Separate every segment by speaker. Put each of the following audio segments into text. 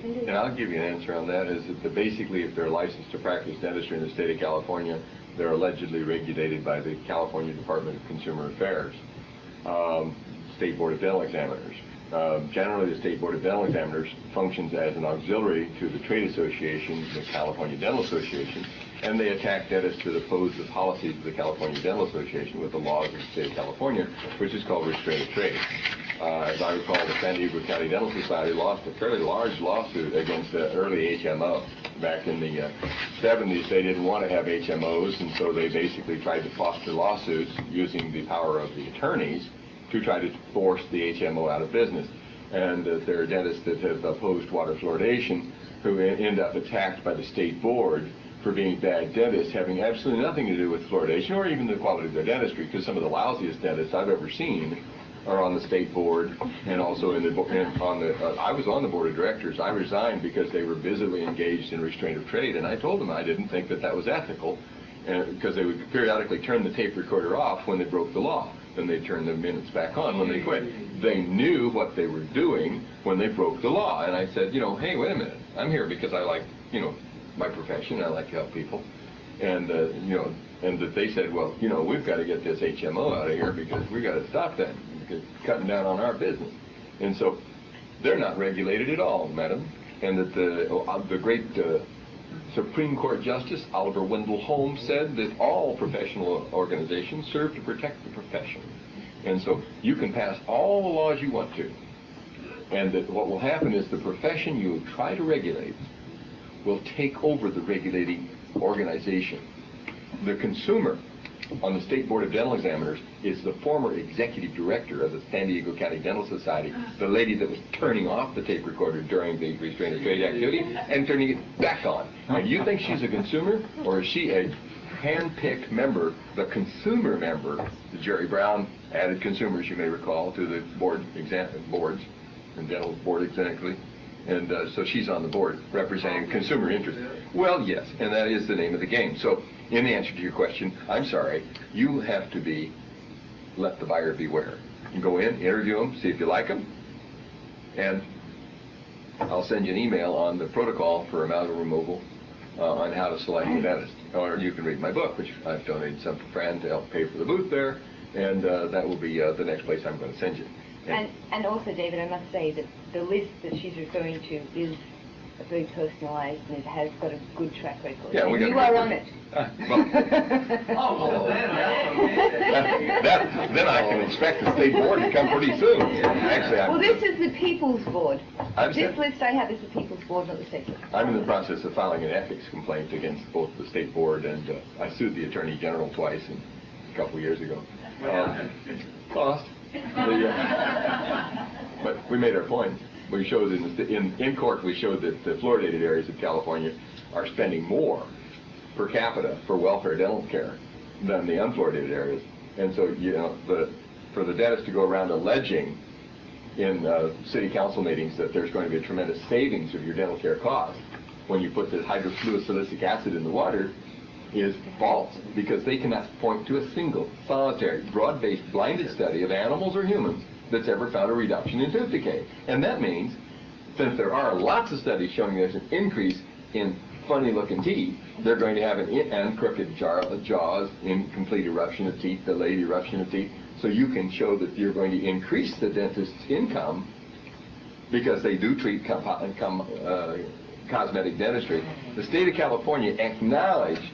Speaker 1: doesn't it?
Speaker 2: And I'll give you an answer on that, is that basically if they're licensed to practice dentistry in the state of California, they're allegedly regulated by the California Department of Consumer Affairs, State Board of Dental Examiners. Generally, the State Board of Dental Examiners functions as an auxiliary to the trade association, the California Dental Association, and they attack dentists that oppose the policies of the California Dental Association with the laws of the state of California, which is called restraint of trade. As I recall, the San Diego County Dental Society lost a fairly large lawsuit against the early HMO. Back in the 70s, they didn't want to have HMOs, and so they basically tried to foster lawsuits using the power of the attorneys to try to force the HMO out of business. And there are dentists that have opposed water fluoridation who end up attacked by the state board for being bad dentists, having absolutely nothing to do with fluoridation or even the quality of their dentistry, because some of the lousiest dentists I've ever seen are on the state board, and also I was on the board of directors. I resigned because they were busily engaged in restraint of trade, and I told them I didn't think that was ethical, because they would periodically turn the tape recorder off when they broke the law, then they'd turn the minutes back on when they quit. They knew what they were doing when they broke the law, and I said, hey, wait a minute, I'm here because I like, my profession, I like to help people, and and that they said, well, we've got to get this HMO out of here because we got to stop that, because it's cutting down on our business. And so they're not regulated at all, madam. And that the great Supreme Court Justice Oliver Wendell Holmes said that all professional organizations serve to protect the profession. And so you can pass all the laws you want to, and that what will happen is the profession you try to regulate will take over the regulating organization. The consumer on the State Board of Dental Examiners is the former executive director of the San Diego County Dental Society, the lady that was turning off the tape recorder during the restraint of trade activity and turning it back on. And you think she's a consumer, or is she a hand-picked member, the consumer member? The Jerry Brown added consumers, you may recall, to the boards, and dental board exactly. And so she's on the board representing consumer interest. Well, yes, and that is the name of the game. So in the answer to your question, I'm sorry, you have to let the buyer beware. You go in, interview them, see if you like them, and I'll send you an email on the protocol for amalgam removal on how to select a dentist. Or you can read my book, which I've donated some to Fran to help pay for the booth there, and that will be the next place I'm going to send you.
Speaker 1: And also, David, I must say that the list that she's referring to is very personalized, and it has got a good track record.
Speaker 2: Yeah,
Speaker 1: and you are on it.
Speaker 2: Then I can expect the state board to come pretty soon. Actually,
Speaker 1: this is the People's Board. This list I have is the People's Board, not the state board.
Speaker 2: I'm in the process of filing an ethics complaint against both the state board and I sued the Attorney General twice a couple of years ago. Lost. But we made our point. We showed in court, we showed that the fluoridated areas of California are spending more per capita for welfare dental care than the unfluoridated areas. And so, for the dentist to go around alleging in city council meetings that there's going to be a tremendous savings of your dental care costs when you put the hydrofluosilicic acid in the water is false, because they cannot point to a single, solitary, broad-based, blinded study of animals or humans that's ever found a reduction in tooth decay. And that means, since there are lots of studies showing there's an increase in funny-looking teeth, they're going to have and crooked jaws, incomplete eruption of teeth, delayed eruption of teeth, so you can show that you're going to increase the dentist's income because they do treat cosmetic dentistry. The state of California acknowledged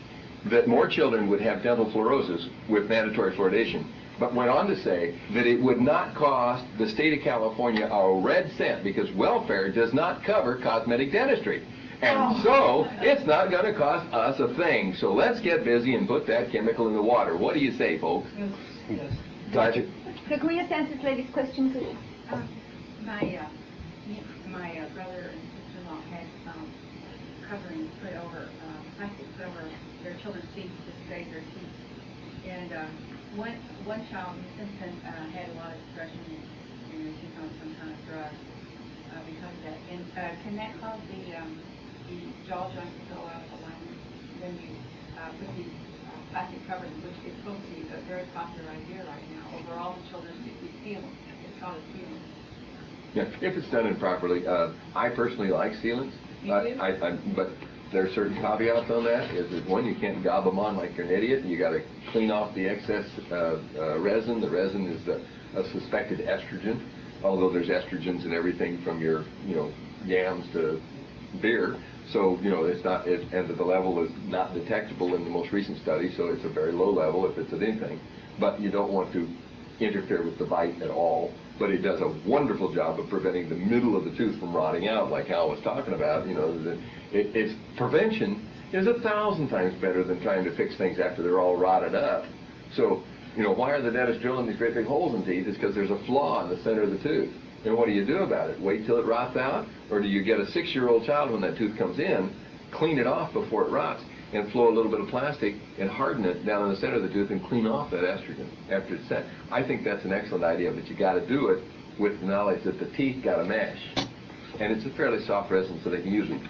Speaker 2: that more children would have dental fluorosis with mandatory fluoridation, but went on to say that it would not cost the state of California a red cent because welfare does not cover cosmetic dentistry. And so it's not going to cost us a thing. So let's get busy and put that chemical in the water. What do you say, folks?
Speaker 1: Yes. So can we just answer this lady's question, please?
Speaker 3: My brother and sister-in-law had covering put over, plastic put over their children's teeth to save their teeth. And one child, Miss Simpson, had a lot of depression and she's on some kind of drug because of that. And can that cause the jaw joint to go out alone when you put these plastic covers, which is supposed to be a very popular idea right now, over all the children's teeth? We feel them. It's called a feeling.
Speaker 2: Yeah, if it's done improperly. I personally like sealants. But there are certain caveats on that. Is that one, you can't gob them on like you're an idiot. You got to clean off the excess resin. The resin is a suspected estrogen, although there's estrogens in everything from your yams to beer. So it's not, and the level is not detectable in the most recent study. So it's a very low level if it's at anything. But you don't want to interfere with the bite at all. But it does a wonderful job of preventing the middle of the tooth from rotting out, like Hal was talking about. It's prevention is 1,000 times better than trying to fix things after they're all rotted up. So, why are the dentists drilling these great big holes in teeth? It's because there's a flaw in the center of the tooth. And what do you do about it? Wait till it rots out? Or do you get a 6-year-old child when that tooth comes in, clean it off before it rots, and flow a little bit of plastic and harden it down in the center of the tooth and clean off that estrogen after it's set? I think that's an excellent idea, but you got to do it with the knowledge that the teeth got a mesh. And it's a fairly soft resin, so they can usually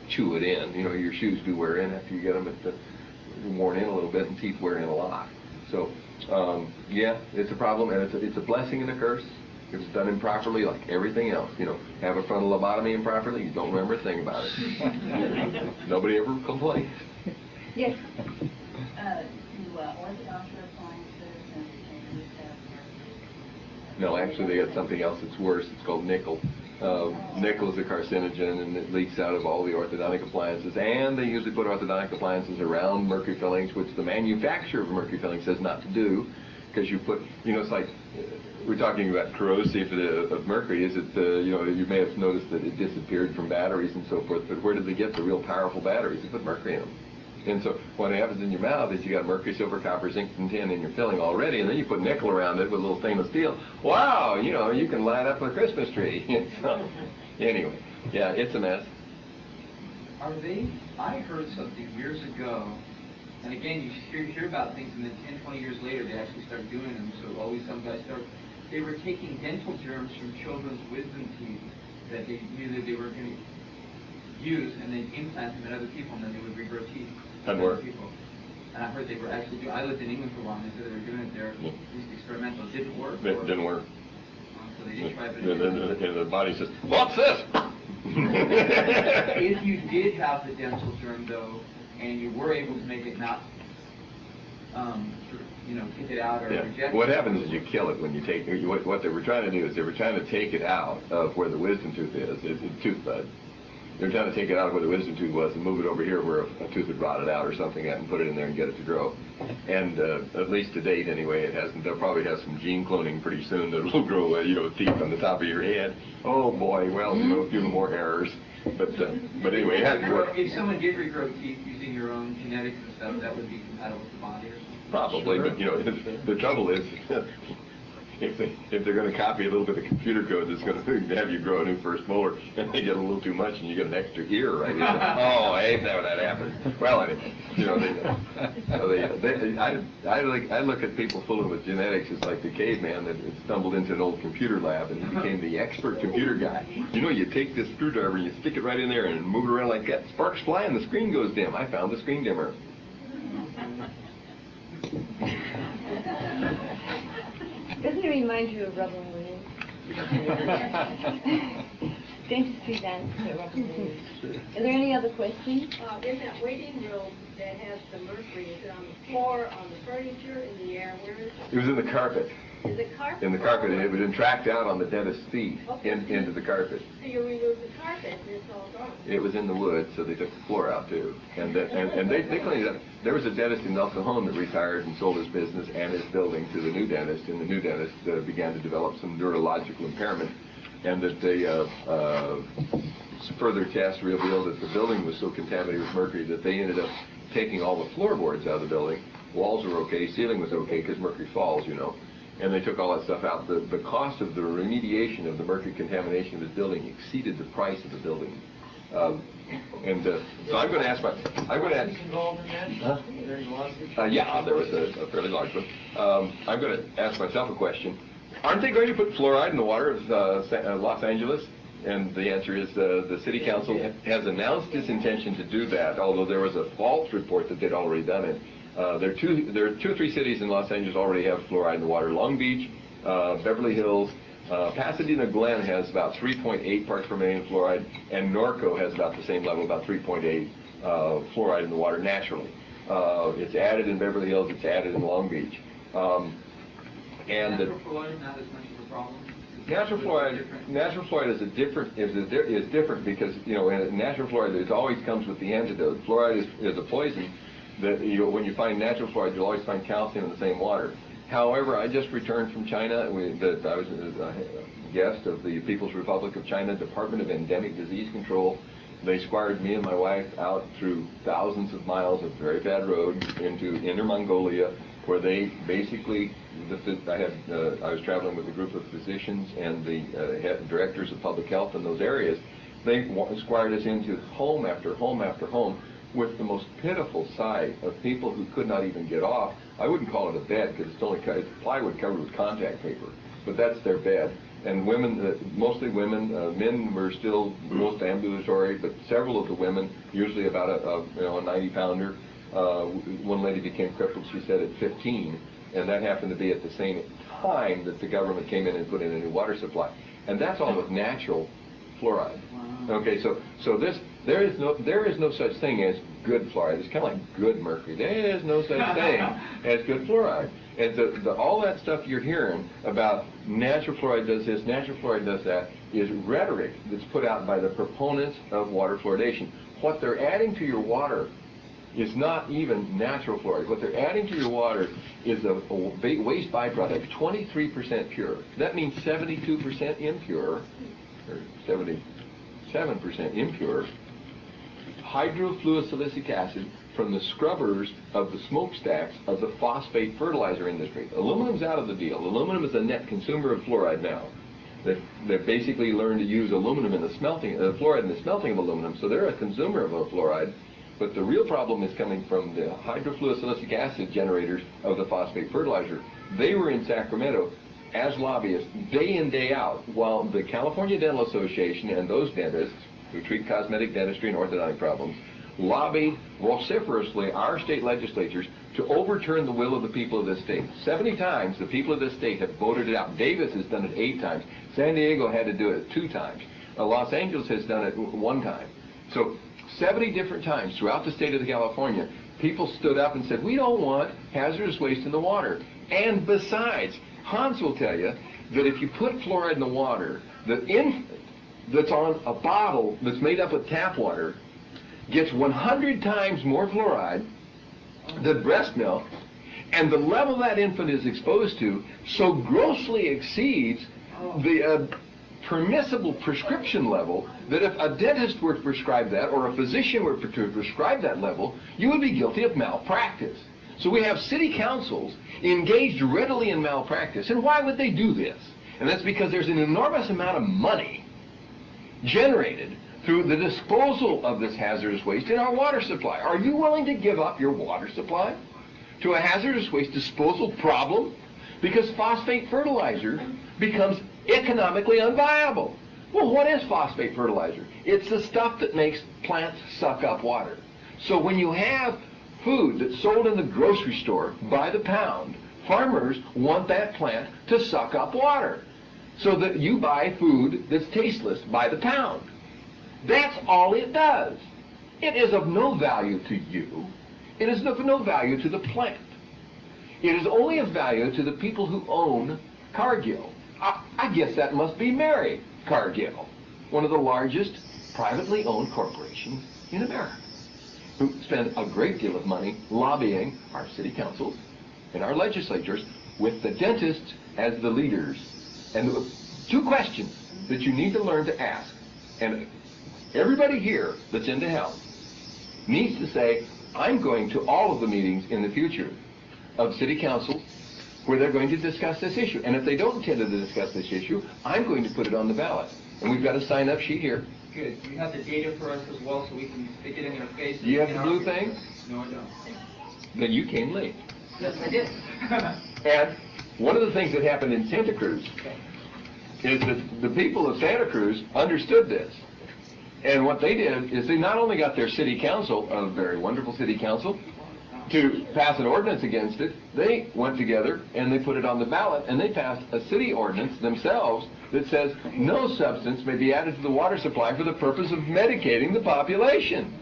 Speaker 2: chew it in. Your shoes do wear in after you get them worn in a little bit, and teeth wear in a lot. So, yeah, it's a problem, and it's a blessing and a curse. If it's done improperly, like everything else, have a frontal lobotomy improperly, you don't remember a thing about it. Nobody ever complains.
Speaker 1: Yes.
Speaker 3: Do orthodontia appliances and retainers have?
Speaker 2: No, actually, they got something else that's worse. It's called nickel. Nickel is a carcinogen, and it leaks out of all the orthodontic appliances. And they usually put orthodontic appliances around mercury fillings, which the manufacturer of mercury fillings says not to do, because you put, it's like we're talking about corrosive of mercury. Is it, you may have noticed that it disappeared from batteries and so forth. But where did they get the real powerful batteries? They put mercury in them. And so what happens in your mouth is you got mercury, silver, copper, zinc, and tin in your filling already, and then you put nickel around it with a little stainless steel. Wow, you can light up a Christmas tree. So, anyway, yeah, it's a mess.
Speaker 4: I heard something years ago, and again, you hear about things, and then 10, 20 years later, they actually start doing them, so always some guys start. They were taking dental germs from children's wisdom teeth that they knew that they were going to use, and then implant them at other people, and then they would regrow teeth.
Speaker 2: Doesn't work.
Speaker 4: People. And I heard they were actually doing. I lived in England for a while, and they said they were doing it there. At least experimental. It didn't work.
Speaker 2: It didn't work.
Speaker 4: So they did try, but
Speaker 2: the body says, "What's this?"
Speaker 4: If you did have the dental germ, though, and you were able to make it not, kick it out or reject it.
Speaker 2: What happens is you kill it when you take. What they were trying to do is they were trying to take it out of where the wisdom tooth is. It's a tooth bud. They're trying to take it out of where the wisdom tooth was and move it over here where a tooth had rotted out or something and put it in there and get it to grow. And at least to date, anyway, it hasn't. They'll probably have some gene cloning pretty soon that'll grow, teeth on the top of your head. Oh boy, well, a few more errors. But anyway, it has to work.
Speaker 4: If someone did regrow teeth using your own genetics and stuff, that would be compatible with the body or something.
Speaker 2: Probably,
Speaker 4: Sure.
Speaker 2: but the trouble is, if they're going to copy a little bit of computer code that's going to have you grow a new first molar, and they get a little too much, and you get an extra ear right here. Oh, I hate that when that happens. Well, anyway, I look at people fooling with genetics as like the caveman that stumbled into an old computer lab and he became the expert computer guy. You take this screwdriver and you stick it right in there and move it around like that. Sparks fly and the screen goes dim. I found the screen dimmer.
Speaker 1: Doesn't it remind you of Robin Williams? Dentistry dance at Robin Williams. Are there any other questions?
Speaker 5: In that waiting room that has the mercury, is it on the floor, on the furniture, in the air? Where is it?
Speaker 2: It was in the carpet.
Speaker 5: Is it carpet?
Speaker 2: In the carpet, and it would entract out on the dentist's feet into the carpet.
Speaker 5: So you remove the carpet and it's all gone?
Speaker 2: It was in the wood, so they took the floor out too. And they cleaned it up. There was a dentist in El Cajon that retired and sold his business and his building to the new dentist, and the new dentist began to develop some neurological impairment, and that they further tests revealed that the building was so contaminated with mercury that they ended up taking all the floorboards out of the building. Walls were okay, ceiling was okay because mercury falls, and they took all that stuff out. The cost of the remediation of the mercury contamination of his building exceeded the price of the building. So I'm going to ask
Speaker 4: Involved in that?
Speaker 2: Huh? Yeah, there was a fairly large one. I'm going to ask myself a question. Aren't they going to put fluoride in the water of Los Angeles? And the answer is the city council has announced its intention to do that, although there was a false report that they'd already done it. There are 2 or 3 cities in Los Angeles already have fluoride in the water: Long Beach, Beverly Hills, Pasadena Glen has about 3.8 parts per million fluoride, and Norco has about the same level, about 3.8 fluoride in the water naturally. It's added in Beverly Hills, it's added in Long Beach.
Speaker 4: Natural fluoride, not as much of a problem?
Speaker 2: Natural fluoride is different because, you know, in natural fluoride it always comes with the antidote. Fluoride is a poison that when you find natural fluoride, you'll always find calcium in the same water. However, I just returned from China. I was a guest of the People's Republic of China Department of Endemic Disease Control. They squired me and my wife out through thousands of miles of very bad road into Inner Mongolia, where they basically, I was traveling with a group of physicians and the directors of public health in those areas. They squired us into home after home after home with the most pitiful sight of people who could not even get off. I wouldn't call it a bed because it's plywood covered with contact paper, but that's their bed. And women, mostly women, men were still most ambulatory, but several of the women, usually about a 90-pounder. One lady became crippled, she said, at 15, and that happened to be at the same time that the government came in and put in a new water supply. And that's all with natural fluoride. Okay, so there is no such thing as good fluoride. It's kind of like good mercury. There is no such thing as good fluoride. And all that stuff you're hearing about natural fluoride does this, natural fluoride does that, is rhetoric that's put out by the proponents of water fluoridation. What they're adding to your water is not even natural fluoride. What they're adding to your water is a waste byproduct, 23% pure. That means 72% impure, or 77% impure, hydrofluosilicic acid from the scrubbers of the smokestacks of the phosphate fertilizer industry. Aluminum's out of the deal. Aluminum is a net consumer of fluoride now. They've basically learned to use aluminum in the smelting, fluoride in the smelting of aluminum, so they're a consumer of fluoride. But the real problem is coming from the hydrofluosilicic acid generators of the phosphate fertilizer. They were in Sacramento as lobbyists day in, day out, while the California Dental Association and those dentists who treat cosmetic dentistry and orthodontic problems lobbied vociferously our state legislatures to overturn the will of the people of this state. 70 times the people of this state have voted it out. Davis has done it 8 times. San Diego had to do it 2 times. Los Angeles has done it 1 time. So 70 different times throughout the state of California, people stood up and said, we don't want hazardous waste in the water. And besides, Hans will tell you that if you put fluoride in the water, the infant that's on a bottle that's made up of tap water gets 100 times more fluoride than breast milk, and the level that infant is exposed to so grossly exceeds the permissible prescription level that if a dentist were to prescribe that or a physician were to prescribe that level, you would be guilty of malpractice. So we have city councils engaged readily in malpractice. And why would they do this? And that's because there's an enormous amount of money generated through the disposal of this hazardous waste in our water supply. Are you willing to give up your water supply to a hazardous waste disposal problem? Because phosphate fertilizer becomes economically unviable. Well, what is phosphate fertilizer? It's the stuff that makes plants suck up water. So when you have food that's sold in the grocery store by the pound, farmers want that plant to suck up water, so that you buy food that's tasteless by the pound. That's all it does. It is of no value to you. It is of no value to the plant. It is only of value to the people who own Cargill. I guess that must be Mary Cargill, one of the largest privately owned corporations in America, who spend a great deal of money lobbying our city councils and our legislatures with the dentists as the leaders. And 2 questions that you need to learn to ask, and everybody here that's into health needs to say, I'm going to all of the meetings in the future of city councils where they're going to discuss this issue. And if they don't intend to discuss this issue, I'm going to put it on the ballot. And we've got a sign-up sheet here.
Speaker 4: Good. You have the data for us as well, so we can stick it in their face.
Speaker 2: Do you have the blue thing?
Speaker 4: No, I don't.
Speaker 2: Then you came late.
Speaker 4: Yes, I did.
Speaker 2: And one of the things that happened in Santa Cruz is that the people of Santa Cruz understood this. And what they did is they not only got their city council, a very wonderful city council, to pass an ordinance against it, they went together and they put it on the ballot, and they passed a city ordinance themselves that says no substance may be added to the water supply for the purpose of medicating the population.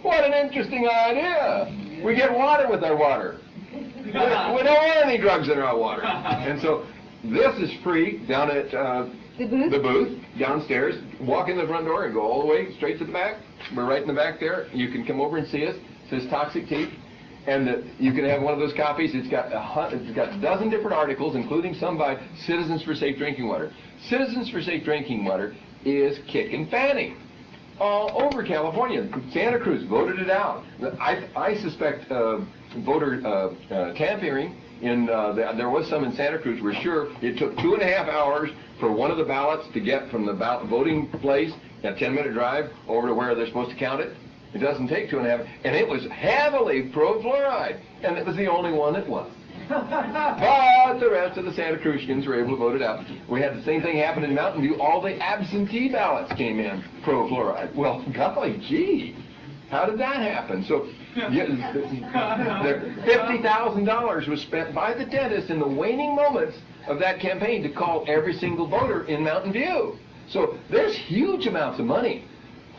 Speaker 2: What an interesting idea. We get water with our water. We don't want any drugs in our water. And so this is free down at the booth downstairs. Walk in the front door and go all the way straight to the back. We're right in the back there. You can come over and see us. It says Toxic Teeth. And you can have one of those copies. It's got a dozen different articles, including some by Citizens for Safe Drinking Water. Citizens for Safe Drinking Water is kicking fanning all over California. Santa Cruz voted it out. I suspect voter tampering. There was some in Santa Cruz. We're sure it took 2.5 hours for one of the ballots to get from the voting place, a 10-minute drive, over to where they're supposed to count it. It doesn't take 2.5, and it was heavily pro-fluoride, and it was the only one that won. But the rest of the Santa Cruzans were able to vote it out. We had the same thing happen in Mountain View. All the absentee ballots came in pro-fluoride. Well, golly gee, how did that happen? So $50,000 was spent by the dentist in the waning moments of that campaign to call every single voter in Mountain View. So there's huge amounts of money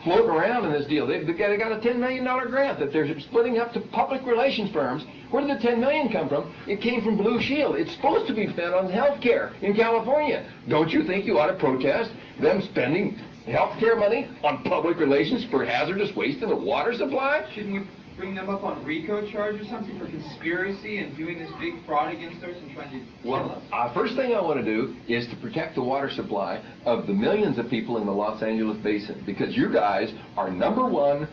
Speaker 2: floating around in this deal. They got a $10 million grant that they're splitting up to public relations firms. Where did the $10 million come from? It came from Blue Shield. It's supposed to be spent on health care in California. Don't you think you ought to protest them spending health care money on public relations for hazardous waste in the water supply?
Speaker 4: Shouldn't we bring them up on RICO charge or something for conspiracy and doing this big fraud against us and trying to kill us?
Speaker 2: First thing I want to do is to protect the water supply of the millions of people in the Los Angeles basin, because you guys are number one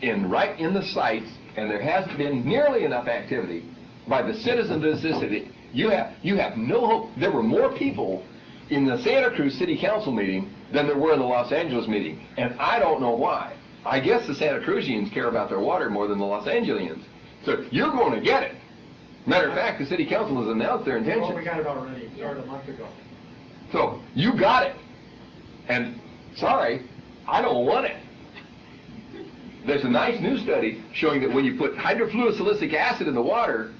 Speaker 2: right in the sites, and there hasn't been nearly enough activity by the citizens of this city. You have no hope. There were more people in the Santa Cruz City Council meeting than there were in the Los Angeles meeting, and I don't know why. I guess the Santa Cruzians care about their water more than the Los Angelians. So you're going to get it. Matter of fact, the City Council has announced their intention.
Speaker 6: Well, we got it already. It started a month ago.
Speaker 2: So you got it. And sorry, I don't want it. There's a nice new study showing that when you put hydrofluorosilicic acid in the water,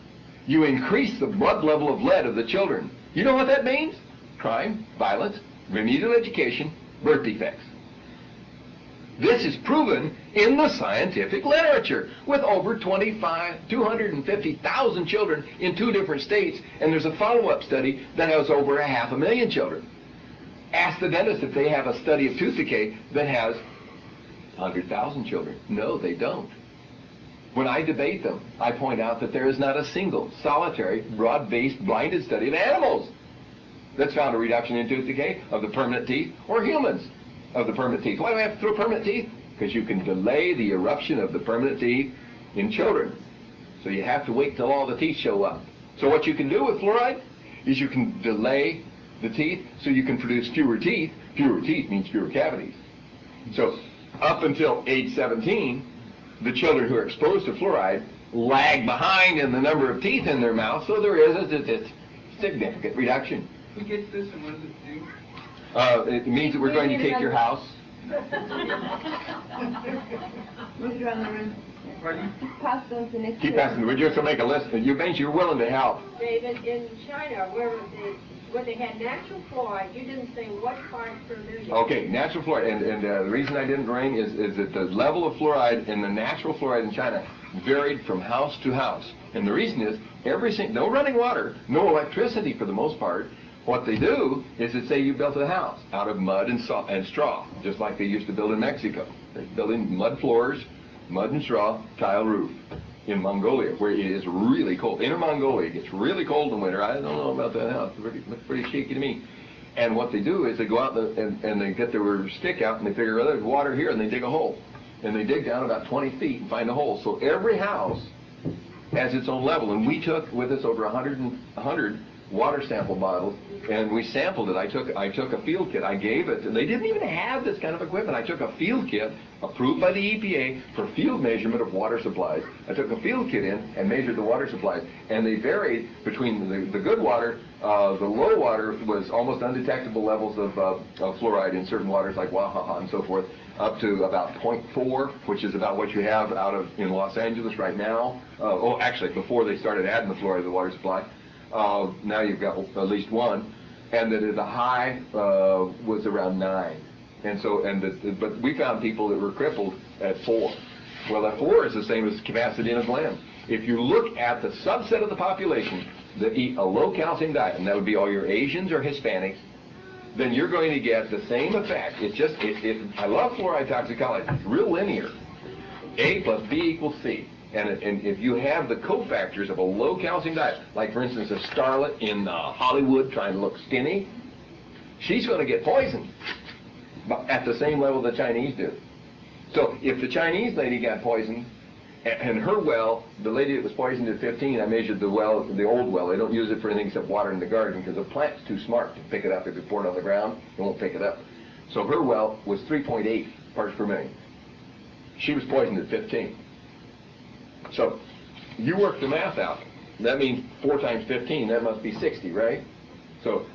Speaker 2: you increase the blood level of lead of the children. You know what that means? Crime, violence, remedial education, birth defects. This is proven in the scientific literature with over 250,000 children in 2 different states, and there's a follow-up study that has over 500,000 children. Ask the dentist if they have a study of tooth decay that has 100,000 children. No, they don't. When I debate them, I point out that there is not a single, solitary, broad-based, blinded study of animals that's found a reduction in tooth decay of the permanent teeth, or humans of the permanent teeth. Why do I have to throw permanent teeth? Because you can delay the eruption of the permanent teeth in children. So you have to wait till all the teeth show up. So what you can do with fluoride is you can delay the teeth so you can produce fewer teeth. Fewer teeth means fewer cavities. So up until age 17, the children who are exposed to fluoride lag behind in the number of teeth in their mouth, so there is a significant reduction.
Speaker 4: Who gets this and what does it do?
Speaker 2: It means that we're going to take your house.
Speaker 1: Move it around the room.
Speaker 4: Pardon?
Speaker 1: Pass them to the next
Speaker 2: Keep passing. We're just going to make a list. You means you're willing to help.
Speaker 5: David, in China, where they had natural fluoride, you didn't say what parts per million.
Speaker 2: Okay, natural fluoride. And the reason I didn't bring is that the level of fluoride in the natural fluoride in China varied from house to house. And the reason is no running water, no electricity for the most part. What they do is that say you built a house out of mud and straw, just like they used to build in Mexico. They're building mud floors, mud and straw, tile roof in Mongolia, where it is really cold. Inner Mongolia gets really cold in winter. I don't know about that house. It looks pretty shaky to me. And what they do is they go out and they get their stick out and they figure, oh, there's water here, and they dig a hole. And they dig down about 20 feet and find a hole. So every house has its own level. And we took with us over 100 water sample bottles, and we sampled it. I took a field kit. I gave it, and they didn't even have this kind of equipment. I took a field kit approved by the EPA for field measurement of water supplies. I took a field kit in and measured the water supplies, and they varied between the good water, the low water was almost undetectable levels of fluoride in certain waters like Wahaha and so forth, up to about 0.4, which is about what you have in Los Angeles right now. Actually, before they started adding the fluoride to the water supply. Now you've got at least 1. and that the high was around 9. And so, but we found people that were crippled at 4. Well, at 4 is the same as capacity in a gland. If you look at the subset of the population that eat a low calcium diet, and that would be all your Asians or Hispanics, then you're going to get the same effect. It's just, I love fluoride toxicology. It's real linear. A plus B equals C. And if you have the cofactors of a low calcium diet, like for instance a starlet in Hollywood trying to look skinny, she's going to get poisoned at the same level the Chinese do. So if the Chinese lady got poisoned, and her well, the lady that was poisoned at 15, I measured the well, the old well. They don't use it for anything except water in the garden because the plant's too smart to pick it up. If you pour it on the ground, it won't pick it up. So her well was 3.8 parts per million. She was poisoned at 15. So you work the math out. That means 4 times 15, that must be 60, right? So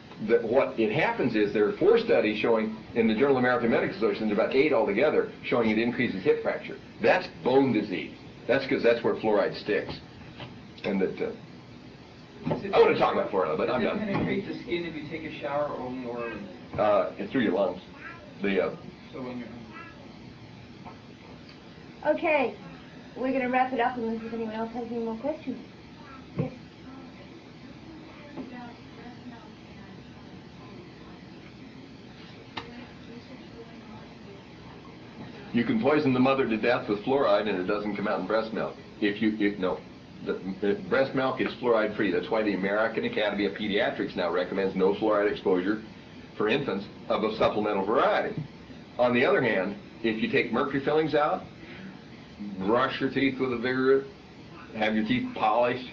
Speaker 2: what it happens is there are 4 studies showing, in the Journal of American Medical Association, there's about 8 altogether, showing it increases hip fracture. That's bone disease. That's because that's where fluoride sticks. And that, I want to talk about fluoride, but I'm done.
Speaker 4: Does it penetrate the skin if you take a shower or more?
Speaker 2: It's through your lungs.
Speaker 4: So when you're...
Speaker 1: Okay, we're going to wrap it up unless anyone else has any more questions. Yes.
Speaker 2: You can poison the mother to death with fluoride and it doesn't come out in breast milk. The breast milk is fluoride free. That's why the American Academy of Pediatrics now recommends no fluoride exposure for infants of a supplemental variety. On the other hand, if you take mercury fillings out, brush your teeth with a vigor, have your teeth polished,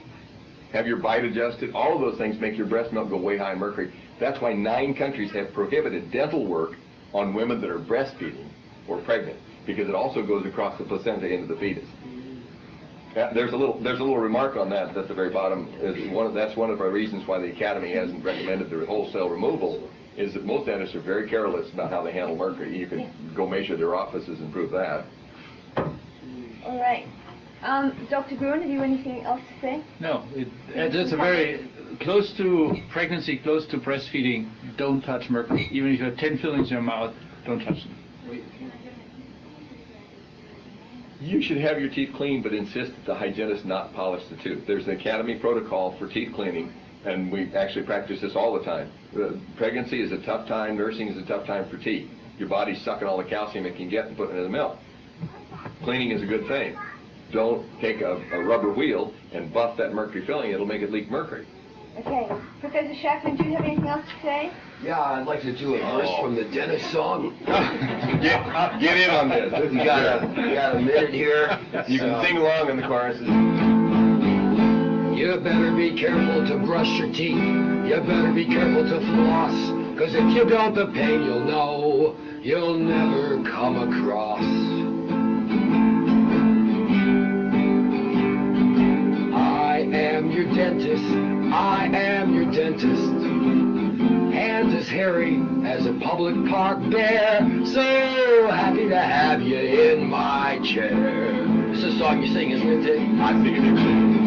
Speaker 2: have your bite adjusted, all of those things make your breast milk go way high in mercury. That's why 9 countries have prohibited dental work on women that are breastfeeding or pregnant, because it also goes across the placenta into the fetus. There's a little remark on that at the very bottom. That's one of our reasons why the Academy hasn't recommended the wholesale removal, is that most dentists are very careless about how they handle mercury. You can go measure their offices and prove that.
Speaker 1: All right. Dr. Gruenn, have you anything else to say?
Speaker 7: No, it's a very close to pregnancy, close to breastfeeding. Don't touch mercury. Even if you have 10 fillings in your mouth, don't touch them.
Speaker 2: You should have your teeth cleaned, but insist that the hygienist not polish the tooth. There's an Academy protocol for teeth cleaning, and we actually practice this all the time. Pregnancy is a tough time. Nursing is a tough time for teeth. Your body's sucking all the calcium it can get and putting it in the milk. Cleaning is a good thing. Don't take a rubber wheel and buff that mercury filling. It'll make it leak mercury.
Speaker 1: Okay. Professor Shakman, do you have anything else to say?
Speaker 8: Yeah, I'd like to do a verse from the dentist song.
Speaker 2: Get in on this.
Speaker 8: You got a minute here.
Speaker 2: You can sing along in the choruses.
Speaker 8: You better be careful to brush your teeth. You better be careful to floss. 'Cause if you don't, the pain you'll know, you'll never come across. I am your dentist. I am your dentist. Hands as hairy as a public park bear. So happy to have you in my chair. This is a song you sing, isn't it, Dick?
Speaker 2: I sing it every day.